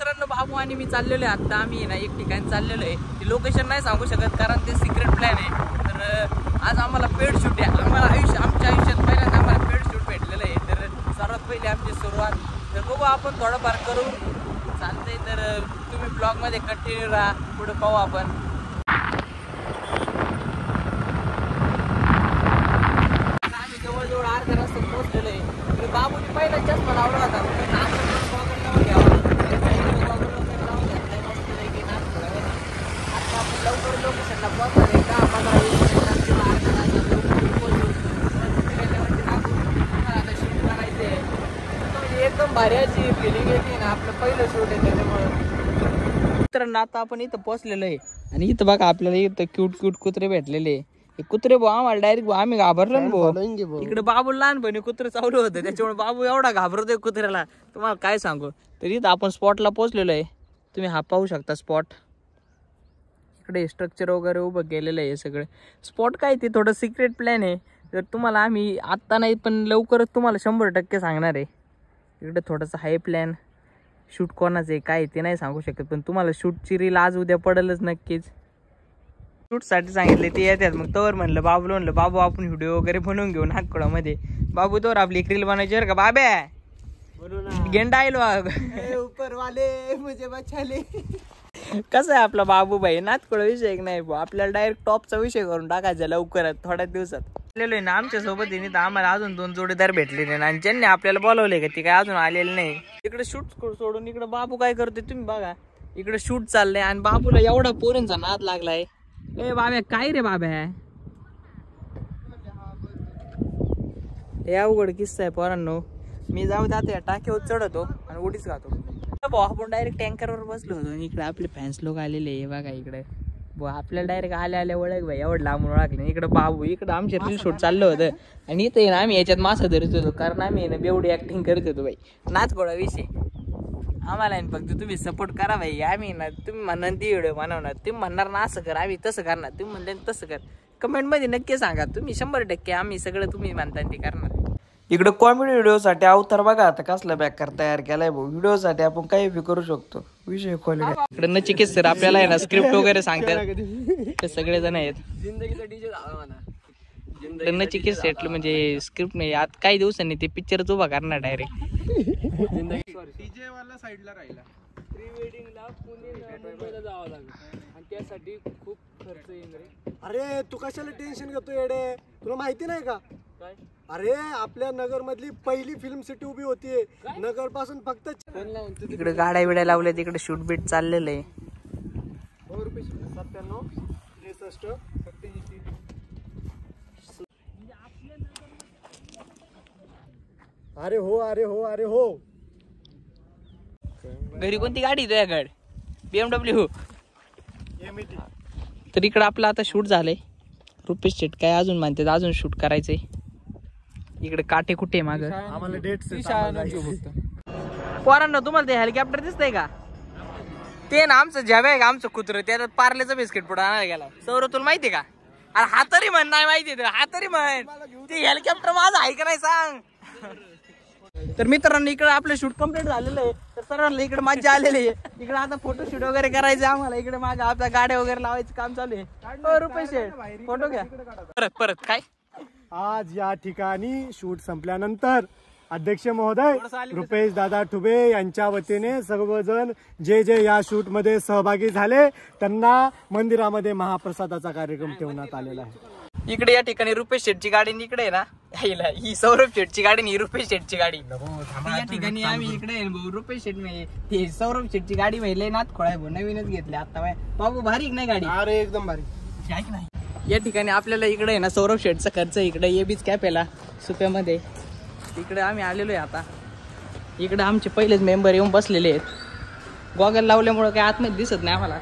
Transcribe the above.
मित्रांनो बाबू आणि मी चाललेलो आहे आता आम्ही ना एक ठिकाणी चाललेलो आहे. ते लोकेशन नाही सांगू शकत कारण ते सिक्रेट प्लॅन आहे. तर आज आम्हाला पेड शूट आहे. आम्हाला आमच्या आयुष्यात पहिल्यांदा आम्हाला पेड शूट भेटलेलं आहे. तर सर्वात पहिले आमची सुरुवात तर बघू आपण थोडंफार करू चालतंय. तर तुम्ही ब्लॉगमध्ये कंटिन्यू राहा पुढे पाहू आपण. आम्ही जवळजवळ अर्ध्या रस्त्यात पोहोचलेलो आहे. तर बाबूने पहिला चष्मा लावला होता. एकदम भारी फिलिंग येते ना आपलं पहिलं शूट आहे त्याच्यामुळे. मित्रांनो आता आपण इथं पोहोचलेलो आहे आणि इथं बघा आपल्याला इथं क्यूट कुत्रे भेटलेले. कुत्रे भाऊ आम्हाला डायरेक्ट आम्ही घाबरलो ना भाऊ. इकडे बाबू लहानपणी कुत्र चावलं होतं त्याच्यामुळे बाबू एवढा घाबरतोय कुत्र्याला तुम्हाला काय सांगू. तर इथं आपण स्पॉटला पोहोचलेलो आहे. तुम्ही हा पाहू शकता स्पॉट. इकडे स्ट्रक्चर वगैरे उभं केलेलं आहे. सगळं स्पॉट काय ते थोडं सिक्रेट प्लॅन आहे. तर तुम्हाला आम्ही आत्ता नाही पण लवकरच तुम्हाला 100% सांगणार आहे. इकडे थोडंसं हाय प्लॅन. शूट कोणाचं आहे काय ते नाही सांगू शकत पण तुम्हाला शूटची रील आज उद्या पडेलच नक्कीच. शूटसाठी सांगितले ते येतात मग तोवर म्हणलं बाबूला म्हणलं बाबू आपण व्हिडिओ वगैरे बनवून घेऊ नागपुरामध्ये. बाबू तोवर आपली एक रील बनायची का बाब्या गेंडा आईल ऊपर वाले मुझे बचाले. कसं आहे आपला बाबू भाई नातकुळा विषय नाही भाऊ. आपल्याला डायरेक्ट टॉपचा विषय करून टाकायचा लवकरात थोड्या दिवसात. आलेलो ना आमच्या सोबत आहे तर आम्हाला अजून 2 जोडीदार भेटले नाही आणि ज्यांनी आपल्याला बोलवले का ती काय अजून आलेले नाही. इकडे शूट सोडून इकडे बाबू काय करतोय तुम्ही बघा. इकडे शूट चाललंय आणि बाबूला एवढा पोरींचा नाद लागलाय. ए बाब्या काय रे बाब्या हे अवघड किस्सा आहे पोरांनो. मी जाऊ जाते टाकीवर चढतो आणि उडीच खातो. आपण डायरेक्ट टँकरवर बसलो होतो आणि इकडे आपले फॅन्स लोक आलेले आहे बघा. इकडे आपल्याला डायरेक्ट आल्या ओळख भाई एवढं लांबून ओळखले. इकडे बाबू इकडे आमचे रील शूट चाललं होतं आणि इथे ना आम्ही याच्यात मासा धरत होतो कारण आम्ही ना बेवडी ऍक्टिंग करत होतो भाई. नाच गोळा विषय आम्हाला फक्त तुम्ही सपोर्ट करा भाई. आम्ही ना तुम्ही म्हणणार ती व्हिडिओ बनवणार तुम्ही म्हणणार ना असं कर आम्ही तसं करणार तुम्ही म्हणले तसं कर. कमेंटमध्ये नक्की सांगा तुम्ही 100% आम्ही सगळं तुम्ही म्हणता ते करणार. इकडे कॉमेडी व्हिडिओसाठी अवतार बघा आता कसला बॅकर तयार केलाय भाऊ. व्हिडिओसाठी आपण काही बी करू शकतो विषय खोल. इकडे नचिकेत सर आपल्याला आहे ना स्क्रिप्ट वगैरे सांगतात ते सगळे जण आहेत. नचिकेत सेटल म्हणजे स्क्रिप्ट नाही आता काही दिवसांनी ते पिक्चरच उभा करणार डायरेक्ट. डीजे वाला साइडला राहिला. प्री वेडिंगला पुणे मुंबईला जावं लागेल आणि त्यासाठी खूप खर्च येईल रे. अरे तू कशाला टेन्शन घेतो येडे. तुला माहिती नाही का काय अरे आपल्या नगर मधली पहिली फिल्म सिटी उभी होतीये. नगर पासून फक्त इकडे गाड्या बिड्या लावल्या तिकडे शूट बीट चाललेलं आहे. 97 63 अरे हो अरे हो अरे हो. घरी कोणती गाडी तुझ्याकडे BMW. तर इकडं आपलं आता शूट झालंय. रुपेश शेट काय अजून म्हणतात अजून शूट करायचंय. इकडे काटे कुठे माग आम्हाला डेट पोरांना तुम्हाला ते हेलिकॉप्टर दिसतंय का ते ना आमचं जॅब आहे का आमचं कुत्र त्यात पार्लेचं बिस्किट पुढे आणायला गेला. सौर तुला माहिती का. अरे हा तरी म्हण नाही माहिती हा तरी म्हण ते हेलिकॉप्टर माझं आहे का नाही सांग. तर मित्रांनो इकडे आपलं शूट कम्प्लीट झालेलं आहे. तर सर्वांना इकडे मजा आलेली आहे. इकडे आता फोटोशूट वगैरे करायचं आम्हाला. इकडे माझ्या आपल्या गाड्या वगैरे लावायचं काम चालू आहे. रुपेश फोटो घ्या परत काय. आज या ठिकाणी शूट संपल्यानंतर अध्यक्ष महोदय रुपेश दादा ठुबे यांच्या वतीने सर्वजण जे जे या शूट मध्ये सहभागी झाले त्यांना मंदिरामध्ये महाप्रसादाचा कार्यक्रम ठेवण्यात आलेला आहे. इकडे या ठिकाणी रुपेश शेटची गाडी इकडे आहे ना ही सौरभ शेटची गाडी आणि रुपेश शेटची गाडी. या ठिकाणी आम्ही इकडे रुपेश शेट नाही सौरभ शेटची गाडी माहिती नाथ खोळा नवीनच घेतली आता. बाबू भारी नाही गाडी. अरे एकदम भारी. नाही या ठिकाणी आपल्याला इकडे आहे ना सौरभ शेटचा खर्च इकडे एबीच कॅफेला सुप्यामध्ये इकडे आम्ही आलेलो आहे. आता इकडे आमचे पहिलेच मेंबर येऊन बसलेले आहेत. गॉगल लावल्यामुळे काही आतमध्ये दिसत नाही आम्हाला.